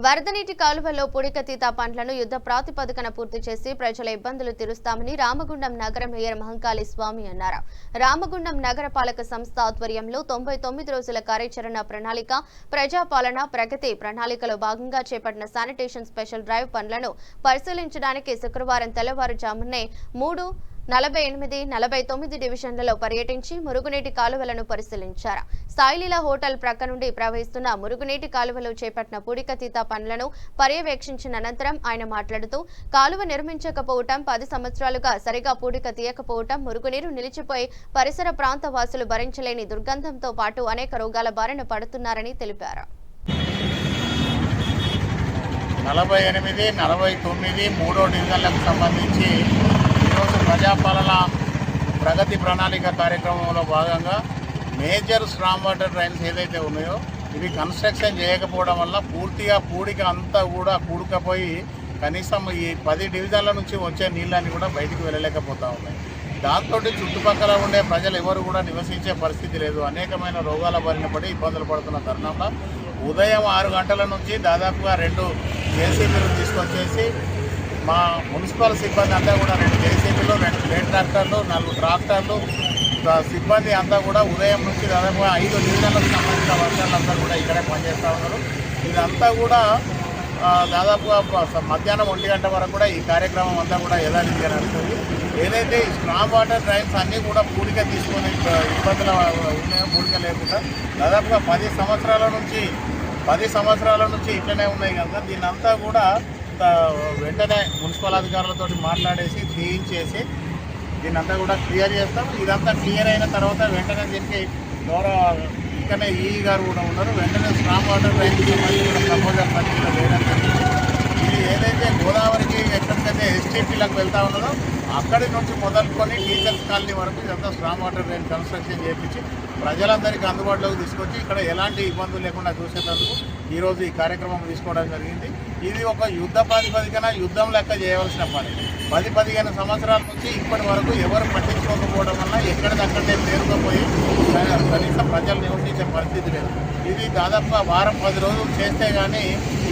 వరదనీటి కాలువల్లో పూడికతీత పనులను యుద్ధ ప్రాతిపదికన పూర్తి చేసి ప్రజల ఇబ్బందులు తీరుస్తామని రామగుండం నగర మేయర్ మహంకాళి స్వామి అన్నారు. రామగుండం నగరపాలక సంస్థ ఆధ్వర్యంలో 99 రోజుల కార్యాచరణ ప్రణాళిక ప్రజాపాలన ప్రగతి ప్రణాళికలో భాగంగా చేపట్టిన శానిటేషన్ స్పెషల్ డ్రైవ్ పనులను పరిశీలించడానికి శుక్రవారం తెల్లవారుజామునే 3, 48, 49 డివిజన్లలో పర్యటించి మురుగునీటి కాలువలను పరిశీలించారు. సాయిలీలా హోటల్ ప్రక్క నుండి ప్రవహిస్తున్న మురుగునీటి కాలువలో చేపట్టిన పూడికతీత పనులను పర్యవేక్షించిన అనంతరం ఆయన మాట్లాడుతూ కాలువ నిర్మించకపోవటం 10 సంవత్సరాలుగా సరిగా పూడిక తీయకపోవటం మురుగునీరు నిలిచిపోయి పరిసర ప్రాంత వాసులు భరించలేని దుర్గంధంతో పాటు అనేక రోగాల బారిన పడుతున్నారని తెలిపారు. 48, 49 మూడో డివిజన్లకు సంబంధించి ఈరోజు ప్రజాపాలన ప్రగతి ప్రణాళిక కార్యక్రమంలో భాగంగా మేజర్ స్ట్రామ్ వాటర్ డ్రైన్స్ ఏదైతే ఉన్నాయో ఇవి కన్స్ట్రక్షన్ చేయకపోవడం వల్ల పూర్తిగా పూడిక అంతా కూడా కూడుకపోయి కనీసం ఈ 10 డివిజన్ల నుంచి వచ్చే నీళ్ళని కూడా బయటికి వెళ్ళలేకపోతూ ఉన్నాయి. దాంతో చుట్టుపక్కల ఉండే ప్రజలు ఎవరు కూడా నివసించే పరిస్థితి లేదు. అనేకమైన రోగాల బారిన పడి ఇబ్బందులు పడుతున్న తరుణంలో ఉదయం 6 గంటల నుంచి దాదాపుగా 2 జేసీబీలు తీసుకొచ్చేసి మా మున్సిపల్ సిబ్బంది అంతా కూడా 2 జేసీబీలు, 2 ప్లేట్ ట్రాక్టర్లు, 4 ట్రాక్టర్లు సిబ్బంది అంతా కూడా ఉదయం నుంచి దాదాపుగా 5 డివిజన్లకు సంబంధించిన వర్గాలంతా కూడా ఇక్కడే పనిచేస్తూ ఉన్నారు. ఇదంతా కూడా దాదాపుగా మధ్యాహ్నం 1 గంట వరకు కూడా ఈ కార్యక్రమం అంతా కూడా యథావిధిగా నడుస్తుంది. ఏదైతే ఈ స్ట్రామ్ వాటర్ డ్రైన్స్ అన్నీ కూడా పూడిక తీసుకొని ఇబ్బందులు ఉన్నాయో పూడిక లేకుండా దాదాపుగా 10 సంవత్సరాల నుంచి ఇట్లనే ఉన్నాయి కనుక దీన్నంతా కూడా వెంటనే మున్సిపల్ అధికారులతో మాట్లాడేసి తీయించేసి దీన్నంతా కూడా క్లియర్ చేస్తాం. ఇదంతా క్లియర్ అయిన తర్వాత వెంటనే దీనికి ఇక్కడనే ఈఈ గారు కూడా ఉన్నారు. వెంటనే స్ట్రామ్ వాటర్ డ్రైన్కి సంబంధించిన ప్రపోజల్ పరిస్థితిలో వేయడం జరిగింది. ఇది ఏదైతే గోదావరికి ఎక్కడికైతే ఎస్టీపీలకు వెళ్తా ఉన్నదో అక్కడి నుంచి మొదలుకొని టీచర్స్ కాలనీ వరకు ఇదంతా స్ట్రామ్ వాటర్ డ్రైన్ కన్స్ట్రక్షన్ చేయించి ప్రజలందరికీ అందుబాటులోకి తీసుకొచ్చి ఇక్కడ ఎలాంటి ఇబ్బందులు లేకుండా చూసేందుకు ఈరోజు ఈ కార్యక్రమం తీసుకోవడం జరిగింది. ఇది ఒక యుద్ధ ప్రాతిపదికన యుద్ధం లెక్క చేయవలసిన పని. 10-15 సంవత్సరాల నుంచి ఇప్పటి వరకు ఎవరు పట్టించుకోకపోవడం వల్ల ఎక్కడిదక్కడే పేరుకుపోయి కనీసం ప్రజలు నివసించే పరిస్థితి లేదు. ఇది దాదాపుగా వారం 10 రోజులు చేస్తే కానీ